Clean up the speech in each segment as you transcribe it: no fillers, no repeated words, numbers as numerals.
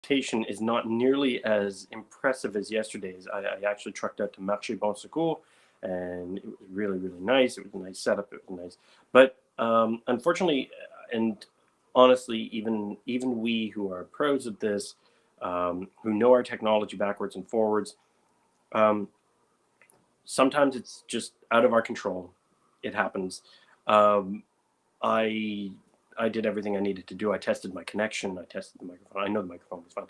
presentation is not nearly as impressive as yesterday's. I actually trucked out to Marché Bon Secours, and it was really, really nice. It was a nice setup. It was nice. But unfortunately, and honestly, even we who are pros at this, who know our technology backwards and forwards, um, sometimes it's just out of our control. It happens. Um, I I did everything I needed to do. I tested my connection. I tested the microphone. I know the microphone was fine.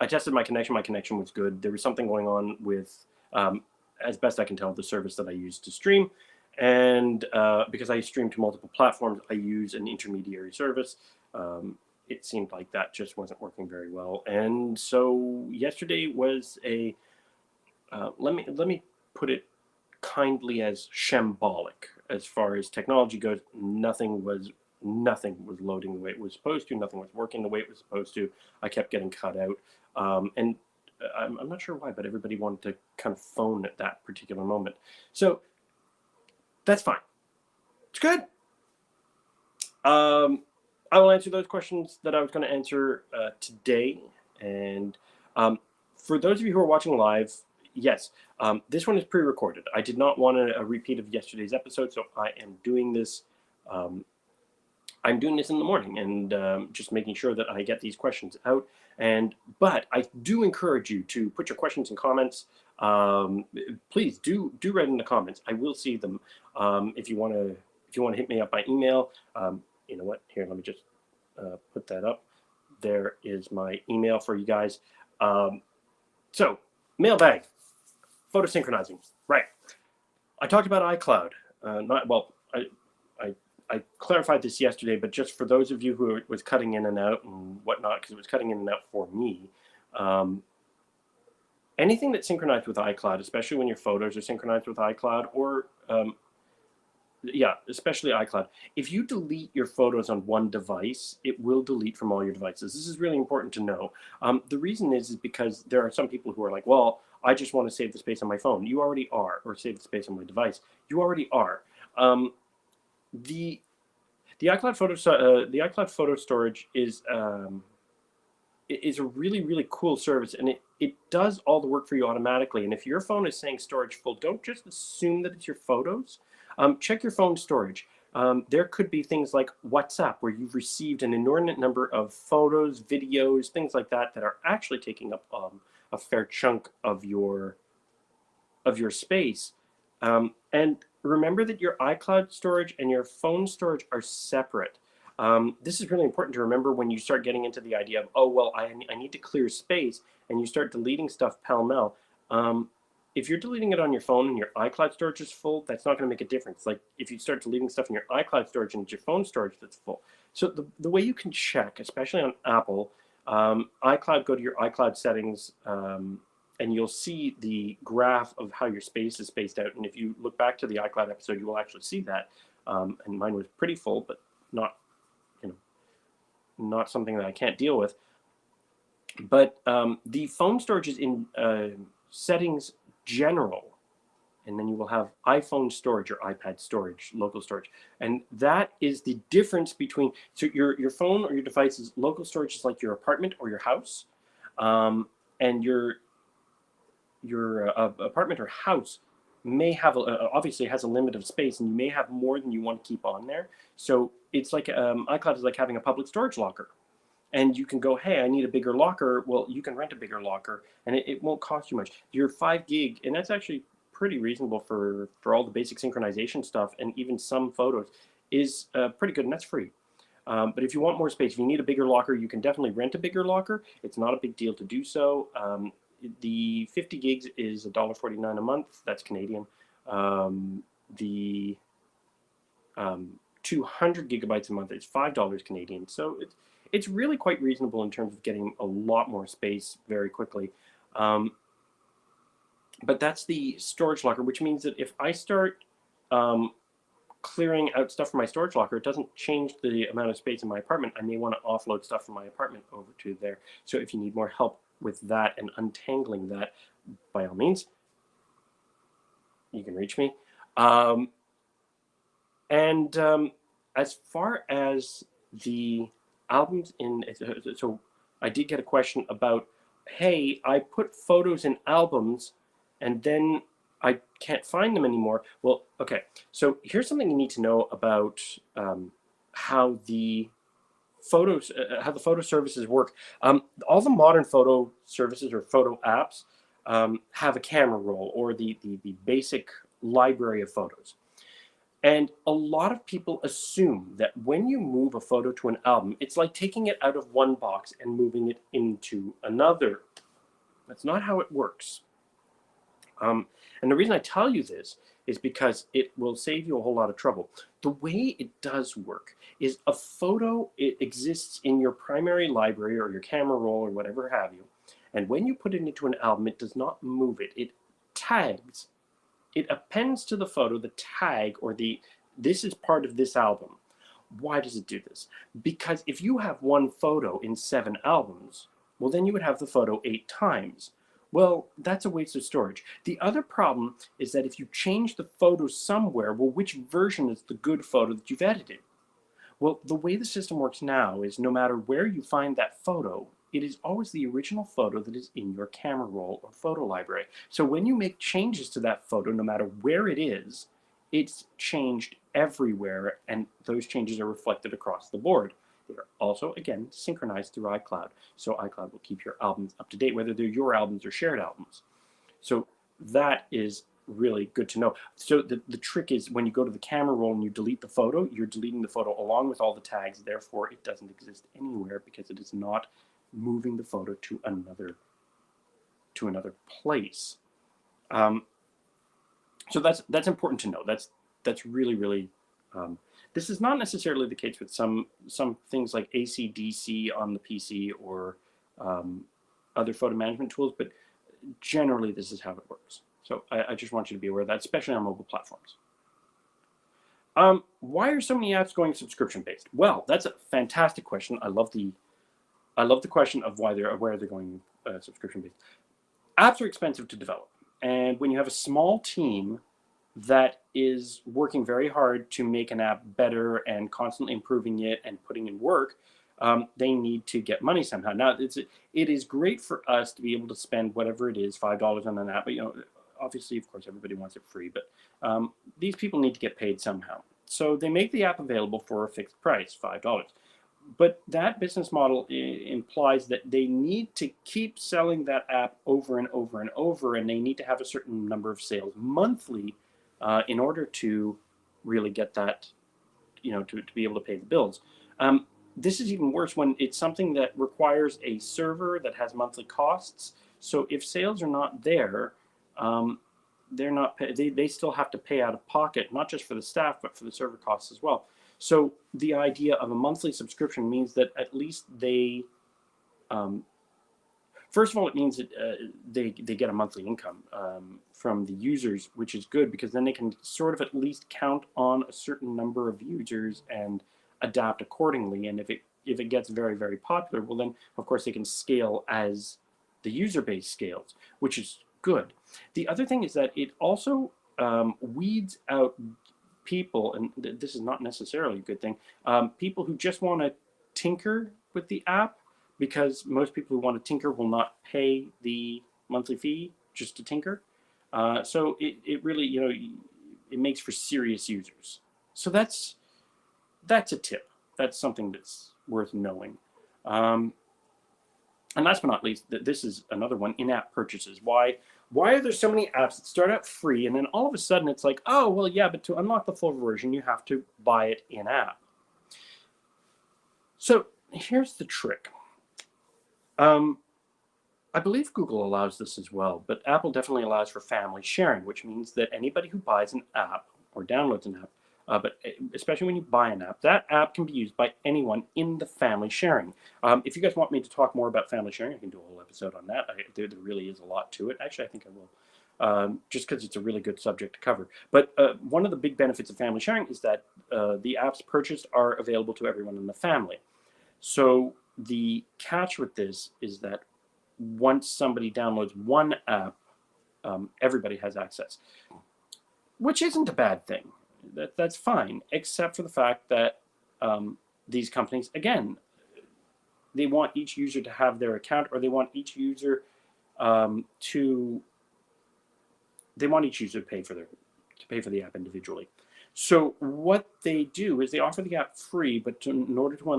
I tested my connection. My connection was good. There was something going on with, as best I can tell, the service that I use to stream. And because I stream to multiple platforms, I use an intermediary service. It seemed like that just wasn't working very well. And so yesterday was a, let me put it kindly, as shambolic as far as technology goes. Nothing was loading the way it was supposed to. Nothing was working the way it was supposed to. I kept getting cut out, and I'm not sure why, but everybody wanted to kind of phone at that particular moment. So that's fine. It's good. I will answer those questions that I was going to answer today. And for those of you who are watching live, yes, this one is pre-recorded. I did not want a repeat of yesterday's episode, so I am doing this. I'm doing this in the morning and just making sure that I get these questions out. But I do encourage you to put your questions and comments. Please do write in the comments. I will see them. If you want to hit me up by email, you know what? Here, let me just put that up. There is my email for you guys. So, mailbag, photo synchronizing. Right. I talked about iCloud. I clarified this yesterday, but just for those of you who was cutting in and out and whatnot, because it was cutting in and out for me, anything that's synchronized with iCloud, especially when your photos are synchronized with iCloud, or especially iCloud. If you delete your photos on one device, it will delete from all your devices. This is really important to know. The reason is because there are some people who are like, well, I just want to save the space on my phone. You already are, or save the space on my device. You already are. The iCloud photo storage is a really, really cool service, and it does all the work for you automatically. And if your phone is saying storage full, don't just assume that it's your photos. Check your phone storage. There could be things like WhatsApp, where you've received an inordinate number of photos, videos, things like that are actually taking up a fair chunk of your space. And remember that your iCloud storage and your phone storage are separate. This is really important to remember when you start getting into the idea of, oh, well, I need to clear space, and you start deleting stuff pell-mell. If you're deleting it on your phone and your iCloud storage is full, that's not going to make a difference. Like if you start deleting stuff in your iCloud storage and it's your phone storage that's full. So the way you can check, especially on Apple, iCloud, go to your iCloud settings, and you'll see the graph of how your space is spaced out. And if you look back to the iCloud episode, you will actually see that. And mine was pretty full, but not something that I can't deal with. But the phone storage is in settings general, and then you will have iPhone storage or iPad storage, local storage, and that is the difference between. So your phone or your device's local storage is like your apartment or your house, and your apartment or house may have obviously has a limit of space, and you may have more than you want to keep on there. So it's like iCloud is like having a public storage locker. And you can go, hey, I need a bigger locker. Well, you can rent a bigger locker, and it won't cost you much. Your 5 gig, and that's actually pretty reasonable for all the basic synchronization stuff, and even some photos, is pretty good, and that's free. But if you want more space, if you need a bigger locker, you can definitely rent a bigger locker. It's not a big deal to do so. The 50 gigs is $1.49 a month. That's Canadian. The 200 gigabytes a month is $5 Canadian. So it's really quite reasonable in terms of getting a lot more space very quickly. But that's the storage locker, which means that if I start clearing out stuff from my storage locker, it doesn't change the amount of space in my apartment. I may want to offload stuff from my apartment over to there. So if you need more help with that and untangling that, by all means, you can reach me. As far as the albums so I did get a question about, hey, I put photos in albums and then I can't find them anymore. Well, okay, so here's something you need to know about how the how the photo services work. All the modern photo services or photo apps have a camera roll or the basic library of photos. And a lot of people assume that when you move a photo to an album, it's like taking it out of one box and moving it into another. That's not how it works. And the reason I tell you this is because it will save you a whole lot of trouble. The way it does work is a photo, it exists in your primary library or your camera roll or whatever have you. And when you put it into an album, it does not move it. It tags, it appends to the photo the tag or this is part of this album. Why does it do this? Because if you have one photo in 7 albums, well, then you would have the photo 8 times. Well, that's a waste of storage. The other problem is that if you change the photo somewhere, well, which version is the good photo that you've edited? Well, the way the system works now is no matter where you find that photo, it is always the original photo that is in your camera roll or photo library. So when you make changes to that photo, no matter where it is, it's changed everywhere, and those changes are reflected across the board. They are also, again, synchronized through iCloud. So iCloud will keep your albums up to date, whether they're your albums or shared albums. So that is really good to know. So the trick is when you go to the camera roll and you delete the photo, you're deleting the photo along with all the tags. Therefore, it doesn't exist anywhere because it is not moving the photo to another place. So that's important to know. That's really this is not necessarily the case with some things like AC/DC on the PC or other photo management tools, but generally this is how it works. So I just want you to be aware of that, especially on mobile platforms. Why are so many apps going subscription-based? Well, that's a fantastic question. I love the question of why they're going subscription-based. Apps are expensive to develop, and when you have a small team that is working very hard to make an app better and constantly improving it and putting in work, they need to get money somehow. Now, it is great for us to be able to spend whatever it is, $5 on an app. But obviously, of course, everybody wants it free. But these people need to get paid somehow. So they make the app available for a fixed price, $5. But that business model implies that they need to keep selling that app over and over and over, and they need to have a certain number of sales monthly in order to really get that, to be able to pay the bills. This is even worse when it's something that requires a server that has monthly costs. So if sales are not there, they still have to pay out of pocket, not just for the staff, but for the server costs as well. So the idea of a monthly subscription means that at least they, first of all, it means that they get a monthly income from the users, which is good because then they can sort of at least count on a certain number of users and adapt accordingly. And if it gets very, very popular, well then, of course, they can scale as the user base scales, which is good. The other thing is that it also weeds out people, and this is not necessarily a good thing, people who just want to tinker with the app, because most people who want to tinker will not pay the monthly fee just to tinker. So it really, it makes for serious users. So that's a tip. That's something that's worth knowing. And last but not least, this is another one, in-app purchases. Why are there so many apps that start out free and then all of a sudden it's like, oh, well, yeah, but to unlock the full version, you have to buy it in-app. So here's the trick. I believe Google allows this as well, but Apple definitely allows for family sharing, which means that anybody who buys an app or downloads an app, but especially when you buy an app, that app can be used by anyone in the family sharing. If you guys want me to talk more about family sharing, I can do a whole episode on that. There really is a lot to it. Actually, I think I will, just because it's a really good subject to cover. But one of the big benefits of family sharing is that the apps purchased are available to everyone in the family. So the catch with this is that once somebody downloads one app, everybody has access, which isn't a bad thing. That's fine, except for the fact that these companies, again, they want each user to have their account, or they want each user to pay for the app individually. So what they do is they offer the app free, but in order to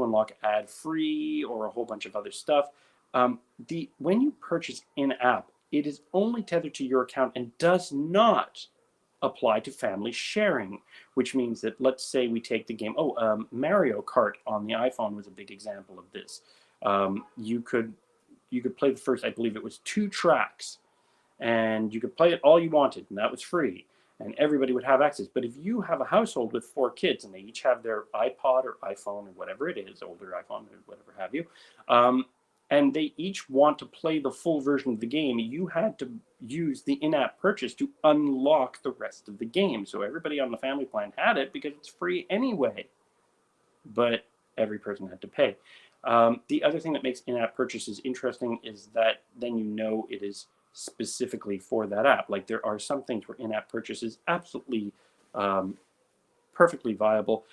unlock ad free or a whole bunch of other stuff, when you purchase in app, it is only tethered to your account and does not apply to family sharing, which means that, let's say we take the game. Mario Kart on the iPhone was a big example of this. You could play the first, I believe it was 2 tracks, and you could play it all you wanted, and that was free, and everybody would have access. But if you have a household with 4 kids and they each have their iPod or iPhone or whatever it is, older iPhone or whatever have you, and they each want to play the full version of the game, you had to use the in-app purchase to unlock the rest of the game. So everybody on the family plan had it because it's free anyway, but every person had to pay. The other thing that makes in-app purchases interesting is that then you know it is specifically for that app. Like, there are some things where in-app purchase is absolutely perfectly viable.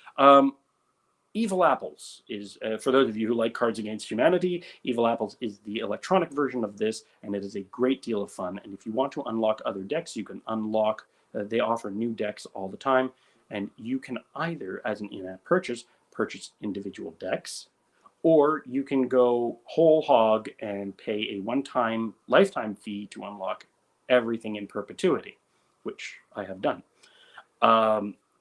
Evil Apples is, for those of you who like Cards Against Humanity, Evil Apples is the electronic version of this, and it is a great deal of fun. And if you want to unlock other decks, you can unlock, they offer new decks all the time, and you can either, as an in-app purchase individual decks, or you can go whole hog and pay a one-time lifetime fee to unlock everything in perpetuity, which I have done.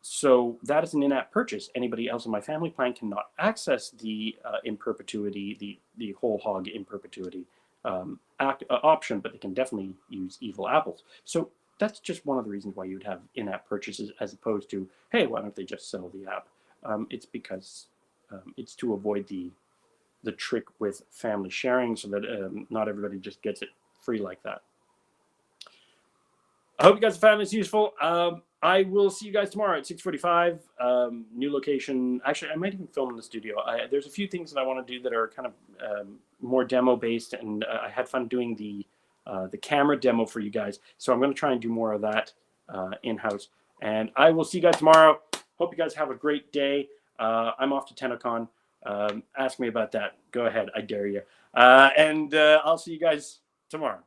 So that is an in-app purchase. Anybody else in my family plan cannot access the in perpetuity, the whole hog in perpetuity option, but they can definitely use Evil Apples. So that's just one of the reasons why you'd have in-app purchases, as opposed to, hey, why don't they just sell the app? It's because it's to avoid the trick with family sharing, so that not everybody just gets it free like that. I hope you guys found this useful. I will see you guys tomorrow at 6:45. New location. Actually, I might even film in the studio. There's a few things that I want to do that are kind of more demo based, and I had fun doing the camera demo for you guys. So I'm going to try and do more of that in-house. And I will see you guys tomorrow. Hope you guys have a great day. I'm off to TennoCon. Ask me about that. Go ahead. I dare you. And I'll see you guys tomorrow.